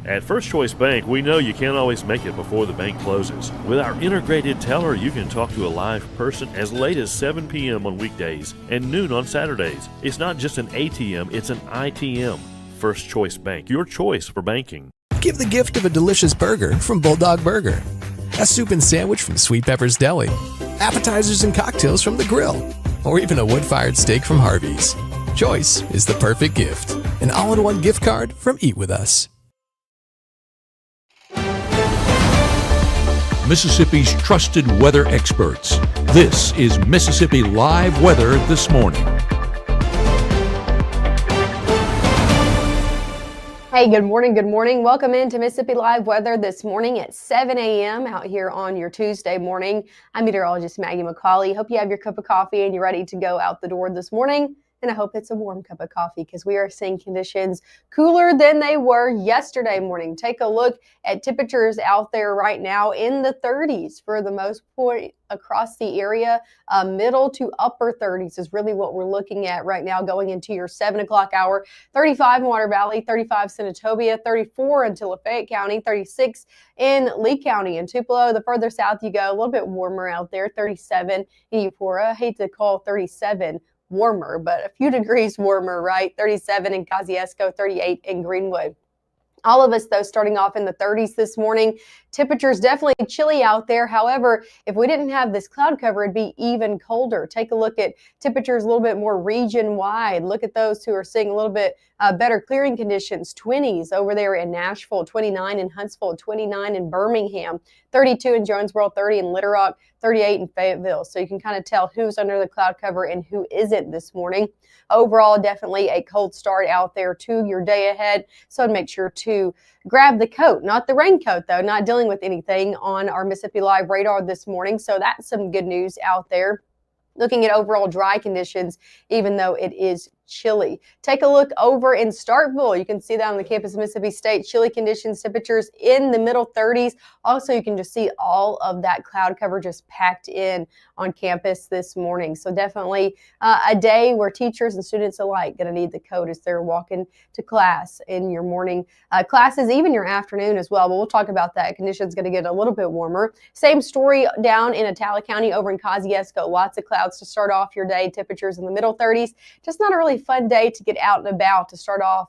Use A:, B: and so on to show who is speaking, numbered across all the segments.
A: At First Choice Bank, we know you can't always make it before the bank closes. With our integrated teller, you can talk to a live person as late as 7 p.m. on weekdays and noon on Saturdays. It's not just an ATM, it's an ITM. First Choice Bank, your choice for banking.
B: Give the gift of a delicious burger from Bulldog Burger, a soup and sandwich from Sweet Pepper's Deli, appetizers and cocktails from The Grill, or even a wood-fired steak from Harvey's. Choice is the perfect gift. An all-in-one gift card from Eat With Us.
C: Mississippi's trusted weather experts. This is Mississippi Live Weather This Morning.
D: Hey, good morning. Good morning. Welcome into Mississippi Live Weather this morning at 7 a.m. out here on your Tuesday morning. I'm meteorologist Maggie McCauley. Hope you have your cup of coffee and you're ready to go out the door this morning. And I hope it's a warm cup of coffee because we are seeing conditions cooler than they were yesterday morning. Take a look at temperatures out there right now in the 30s for the most part across the area. Middle to upper 30s is really what we're looking at right now going into your 7 o'clock hour. 35 in Water Valley, 35 Senatobia, 34 into Lafayette County, 36 in Lee County and Tupelo. The further south you go, a little bit warmer out there, 37 in Eupora. I hate to call 37 warmer, but a few degrees warmer, right? 37 in Kosciuszko, 38 in Greenwood. All of us, though, starting off in the 30s this morning. Temperatures definitely chilly out there. However, if we didn't have this cloud cover, it'd be even colder. Take a look at temperatures a little bit more region-wide. Look at those who are seeing a little bit better clearing conditions. 20s over there in Nashville, 29 in Huntsville, 29 in Birmingham, 32 in Jonesboro, 30 in Little Rock, 38 in Fayetteville. So you can kind of tell who's under the cloud cover and who isn't this morning. Overall, definitely a cold start out there to your day ahead. So make sure to grab the coat, not the raincoat though, not dealing with anything on our Mississippi Live radar this morning. So that's some good news out there. Looking at overall dry conditions, even though it is chilly. Take a look over in Starkville. You can see that on the campus of Mississippi State. Chilly conditions, temperatures in the middle 30s. Also, you can just see all of that cloud cover just packed in on campus this morning. So definitely a day where teachers and students alike going to need the coat as they're walking to class in your morning classes, even your afternoon as well. But we'll talk about that. Conditions going to get a little bit warmer. Same story down in Attala County over in Kosciuszko. Lots of clouds to start off your day. Temperatures in the middle 30s. Just not a really fun day to get out and about to start off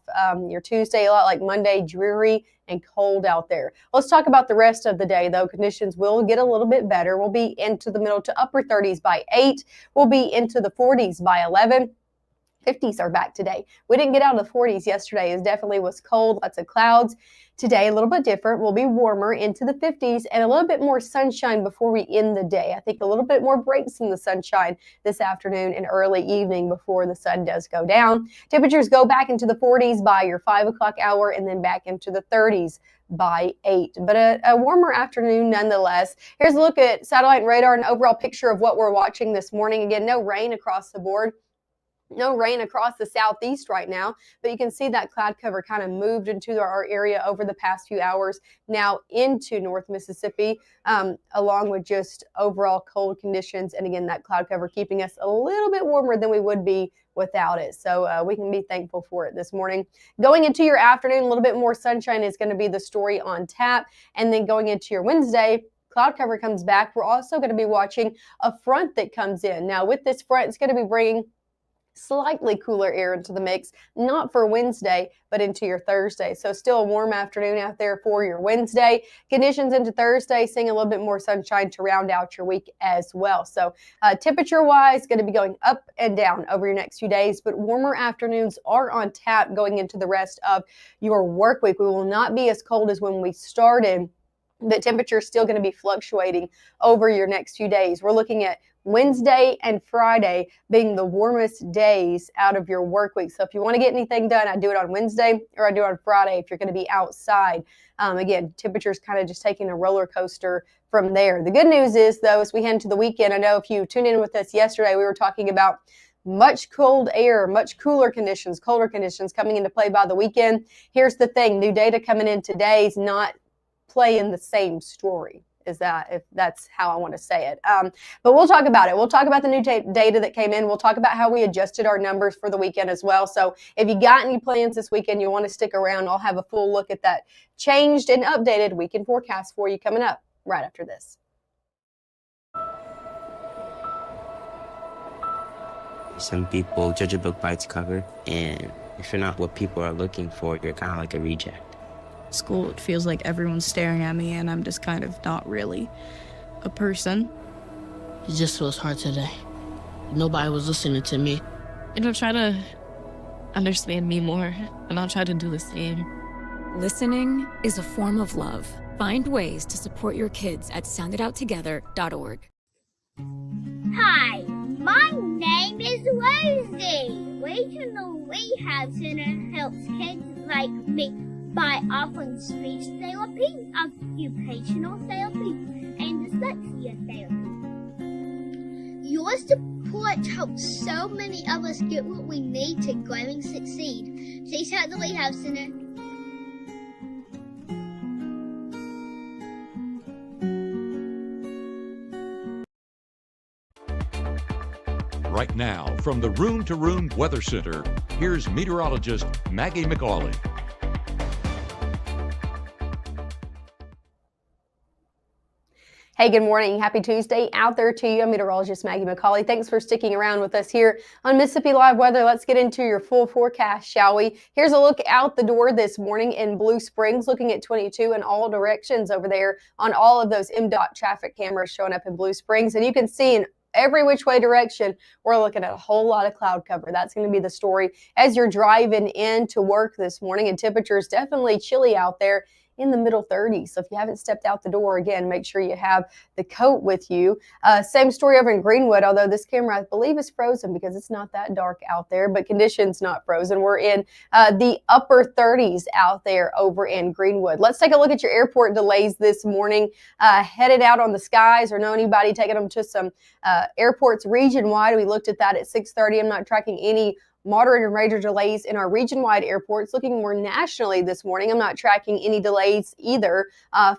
D: your Tuesday, a lot like Monday, dreary and cold out there. Let's talk about the rest of the day, though. Conditions will get a little bit better. We'll be into the middle to upper 30s by 8. We'll be into the 40s by 11. 50s are back today. We didn't get out of the 40s yesterday. It definitely was cold, lots of clouds. Today, a little bit different. We'll be warmer into the 50s and a little bit more sunshine before we end the day. I think a little bit more breaks in the sunshine this afternoon and early evening before the sun does go down. Temperatures go back into the 40s by your 5 o'clock hour and then back into the 30s by 8. But a warmer afternoon nonetheless. Here's a look at satellite and radar, an overall picture of what we're watching this morning. Again, no rain across the board. No rain across the southeast right now, but you can see that cloud cover kind of moved into our area over the past few hours, now into North Mississippi, along with just overall cold conditions. And again, that cloud cover keeping us a little bit warmer than we would be without it. So we can be thankful for it this morning. Going into your afternoon, a little bit more sunshine is going to be the story on tap. And then going into your Wednesday, cloud cover comes back. We're also going to be watching a front that comes in. Now with this front, it's going to be bringing slightly cooler air into the mix, not for Wednesday, but into your Thursday. So still a warm afternoon out there for your Wednesday. Conditions into Thursday, seeing a little bit more sunshine to round out your week as well. So temperature-wise, going to be going up and down over your next few days, but warmer afternoons are on tap going into the rest of your work week. We will not be as cold as when we started. The temperature is still going to be fluctuating over your next few days. We're looking at Wednesday and Friday being the warmest days out of your work week. So if you want to get anything done, I do it on Wednesday or I do it on Friday if you're going to be outside. Again, temperatures kind of just taking a roller coaster from there. The good news is, though, as we head into the weekend, I know if you tuned in with us yesterday, we were talking about much cold air, much cooler conditions, colder conditions coming into play by the weekend. Here's the thing. New data coming in today is not playing the same story. if that's how I want to say it. But we'll talk about it. We'll talk about the new data that came in. We'll talk about how we adjusted our numbers for the weekend as well. So if you got any plans this weekend, you want to stick around, I'll have a full look at that changed and updated weekend forecast for you coming up right after this.
E: Some people judge a book by its cover, and if you're not what people are looking for, you're kind of like a reject.
F: School, it feels like everyone's staring at me and I'm just kind of not really a person.
G: It just feels hard today. Nobody was listening to me.
H: Try to understand me more, and I'll try to do the same.
I: Listening is a form of love. Find ways to support your kids at sounditouttogether.org.
J: Hi, my name is Rosie. Regional Rehab Center helps kids like me by offering speech therapy, occupational therapy, and dyslexia therapy. Your support helps so many of us get what we need to grow and succeed. Please help the Rehab Center.
C: Right now, from the Room to Room Weather Center, here's meteorologist Maggye McCauley.
D: Hey, good morning. Happy Tuesday out there to you. I'm meteorologist Maggye McCauley. Thanks for sticking around with us here on Mississippi Live Weather. Let's get into your full forecast, shall we? Here's a look out the door this morning in Blue Springs, looking at 22 in all directions over there on all of those MDOT traffic cameras showing up in Blue Springs. And you can see in every which way direction, we're looking at a whole lot of cloud cover. That's going to be the story as you're driving in to work this morning. And temperatures definitely chilly out there in the middle 30s. So if you haven't stepped out the door, again, make sure you have the coat with you. Same story over in Greenwood, although this camera, I believe, is frozen because it's not that dark out there, but conditions not frozen. We're in the upper 30s out there over in Greenwood. Let's take a look at your airport delays this morning. Headed out on the skies or know anybody taking them to some airports region-wide. We looked at that at 6:30. I'm not tracking any moderate and major delays in our region-wide airports. Looking more nationally this morning, I'm not tracking any delays either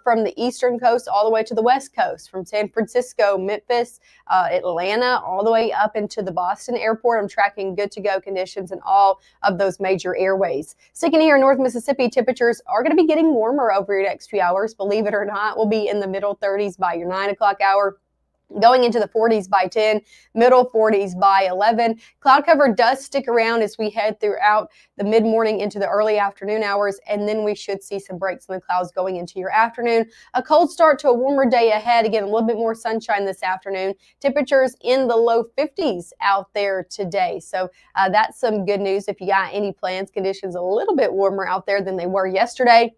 D: from the eastern coast all the way to the west coast, from San Francisco, Memphis, Atlanta, all the way up into the Boston airport. I'm tracking good to go conditions in all of those major airways. Sticking here in North Mississippi, temperatures are going to be getting warmer over your next few hours. Believe it or not, we'll be in the middle 30s by your 9 o'clock hour. Going into the 40s by 10, middle 40s by 11. Cloud cover does stick around as we head throughout the mid-morning into the early afternoon hours, and then we should see some breaks in the clouds going into your afternoon. A cold start to a warmer day ahead. Again, a little bit more sunshine this afternoon. Temperatures in the low 50s out there today. So that's some good news if you got any plans. Conditions a little bit warmer out there than they were yesterday.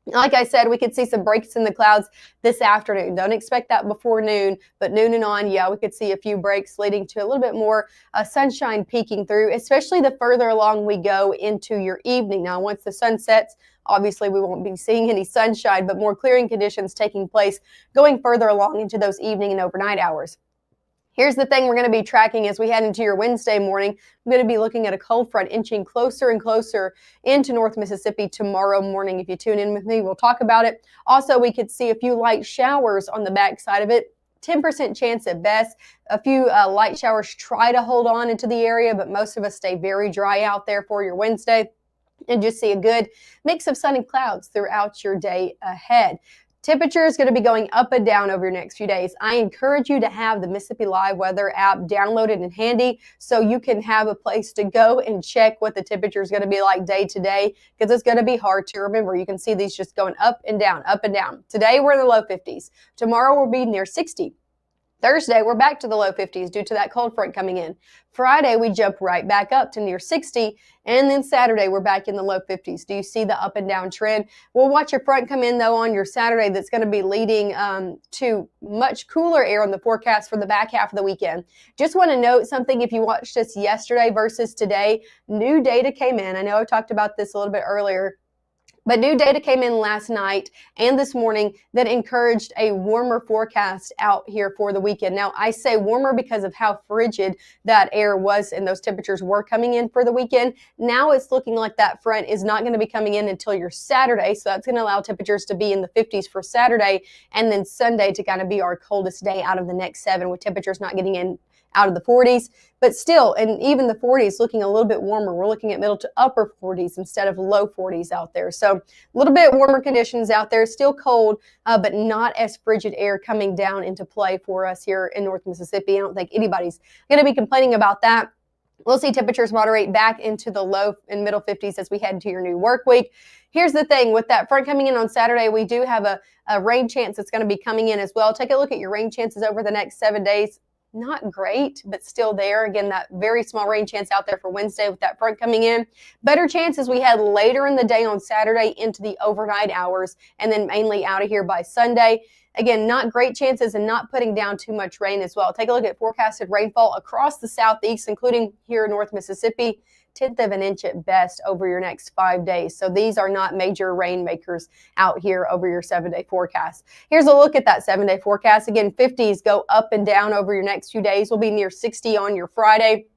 D: Like I said, we could see some breaks in the clouds this afternoon. Don't expect that before noon, but noon and on, yeah, we could see a few breaks leading to a little bit more sunshine peeking through, especially the further along we go into your evening. Now, once the sun sets, obviously we won't be seeing any sunshine, but more clearing conditions taking place going further along into those evening and overnight hours. Here's the thing we're going to be tracking as we head into your Wednesday morning. I'm going to be looking at a cold front inching closer and closer into North Mississippi tomorrow morning. If you tune in with me, we'll talk about it. Also, we could see a few light showers on the backside of it. 10% chance at best. A few light showers try to hold on into the area, but most of us stay very dry out there for your Wednesday. And just see a good mix of sun and clouds throughout your day ahead. Temperature is going to be going up and down over your next few days. I encourage you to have the Mississippi Live Weather app downloaded and handy so you can have a place to go and check what the temperature is going to be like day to day, because it's going to be hard to remember. You can see these just going up and down, up and down. Today, we're in the low 50s. Tomorrow, we'll be near 60. Thursday, we're back to the low 50s due to that cold front coming in. Friday, we jump right back up to near 60. And then Saturday, we're back in the low 50s. Do you see the up and down trend? We'll watch your front come in, though, on your Saturday. That's going to be leading to much cooler air on the forecast for the back half of the weekend. Just want to note something. If you watched us yesterday versus today, new data came in. I know I talked about this a little bit earlier. But new data came in last night and this morning that encouraged a warmer forecast out here for the weekend. Now, I say warmer because of how frigid that air was and those temperatures were coming in for the weekend. Now it's looking like that front is not going to be coming in until your Saturday. So that's going to allow temperatures to be in the 50s for Saturday, and then Sunday to kind of be our coldest day out of the next 7, with temperatures not getting in out of the 40s, but still, and even the 40s looking a little bit warmer. We're looking at middle to upper 40s instead of low 40s out there. So a little bit warmer conditions out there, still cold, but not as frigid air coming down into play for us here in North Mississippi. I don't think anybody's going to be complaining about that. We'll see temperatures moderate back into the low and middle 50s as we head into your new work week. Here's the thing, with that front coming in on Saturday, we do have a rain chance that's going to be coming in as well. Take a look at your rain chances over the next 7 days. Not great, but still there. Again, that very small rain chance out there for Wednesday with that front coming in. Better chances we had later in the day on Saturday into the overnight hours, and then mainly out of here by Sunday. Again, not great chances and not putting down too much rain as well. Take a look at forecasted rainfall across the southeast, including here in North Mississippi. 1/10 of an inch at best over your next 5 days. So these are not major rainmakers out here over your 7-day forecast. Here's a look at that 7-day forecast. Again, 50s go up and down over your next few days. We'll be near 60 on your Friday.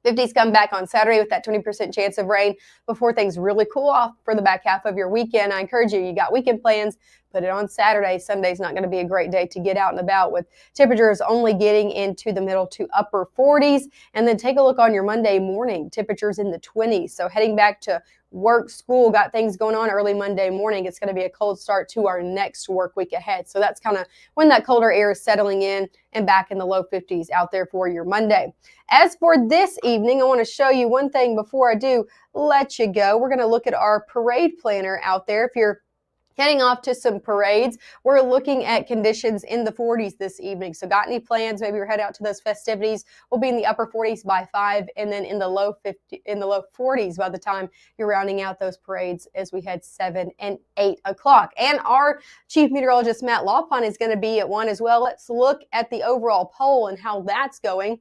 D: 50s come back on Saturday with that 20% chance of rain before things really cool off for the back half of your weekend. I encourage you got weekend plans, put it on Saturday. Sunday's not going to be a great day to get out and about, with temperatures only getting into the middle to upper 40s. And then take a look on your Monday morning, temperatures in the 20s. So heading back to work, school, got things going on early Monday morning. It's going to be a cold start to our next work week ahead. So that's kind of when that colder air is settling in and back in the low 50s out there for your Monday. As for this evening, I want to show you one thing before I do let you go. We're going to look at our parade planner out there. If you're heading off to some parades, we're looking at conditions in the 40s this evening. So got any plans? Maybe you're heading out to those festivities. We'll be in the upper 40s by 5, and then in the low 40s by the time you're rounding out those parades as we head 7 and 8 o'clock. And our chief meteorologist, Matt Lawpon, is going to be at 1 as well. Let's look at the overall poll and how that's going.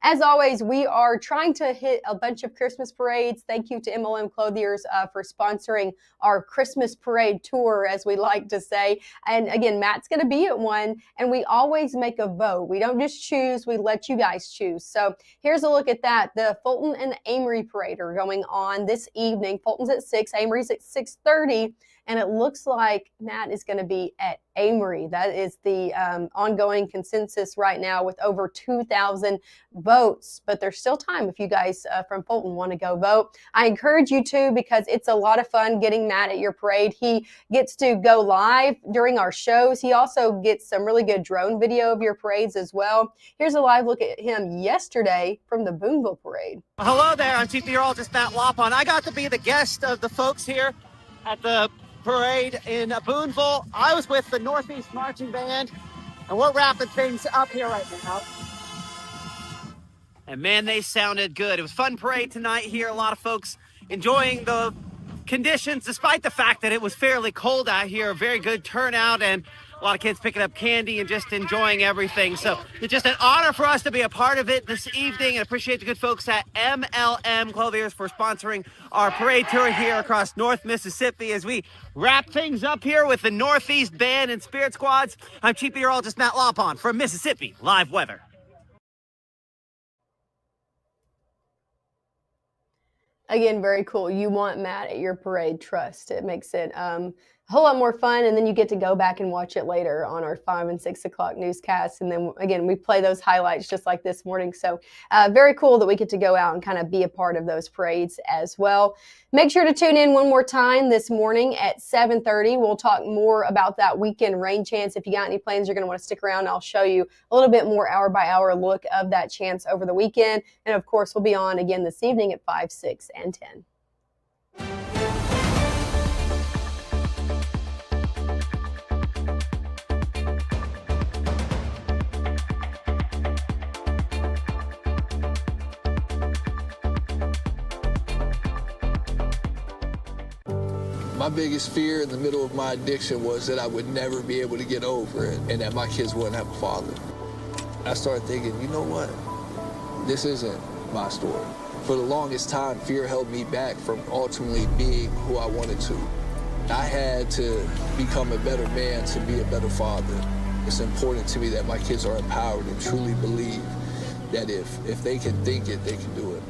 D: As always, we are trying to hit a bunch of Christmas parades. Thank you to MLM Clothiers for sponsoring our Christmas parade tour, as we like to say. And again, Matt's going to be at 1, and we always make a vote. We don't just choose, we let you guys choose. So here's a look at that. The Fulton and the Amory parade are going on this evening. Fulton's at 6, Amory's at 6:30. And it looks like Matt is going to be at Amory. That is the ongoing consensus right now with over 2,000 votes. But there's still time if you guys from Fulton want to go vote. I encourage you to, because it's a lot of fun getting Matt at your parade. He gets to go live during our shows. He also gets some really good drone video of your parades as well. Here's a live look at him yesterday from the Boonville parade.
K: Hello there, I'm Chief Meteorologist Matt Lawpon. I got to be the guest of the folks here at the parade in Boonville. I was with the Northeast Marching Band, and we're wrapping things up here right now. And man, they sounded good. It was a fun parade tonight here. A lot of folks enjoying the conditions, despite the fact that it was fairly cold out here. A very good turnout, and a lot of kids picking up candy and just enjoying everything. So it's just an honor for us to be a part of it this evening, and appreciate the good folks at MLM Clothiers for sponsoring our parade tour here across North Mississippi as we wrap things up here with the Northeast Band and Spirit Squads. I'm Chief Meteorologist Matt Lawpon from Mississippi Live Weather.
D: Again, very cool. You want Matt at your parade, trust. It makes it a whole lot more fun, and then you get to go back and watch it later on our 5 and 6 o'clock newscasts. And then again, we play those highlights just like this morning. So very cool that we get to go out and kind of be a part of those parades as well. Make sure to tune in one more time this morning at 7:30. We'll talk more about that weekend rain chance. If you got any plans, you're going to want to stick around. I'll show you a little bit more hour by hour look of that chance over the weekend. And of course, we'll be on again this evening at 5, 6, and 10.
L: My biggest fear in the middle of my addiction was that I would never be able to get over it and that my kids wouldn't have a father. I started thinking, you know what? This isn't my story. For the longest time, fear held me back from ultimately being who I wanted to. I had to become a better man to be a better father. It's important to me that my kids are empowered and truly believe that if they can think it, they can do it.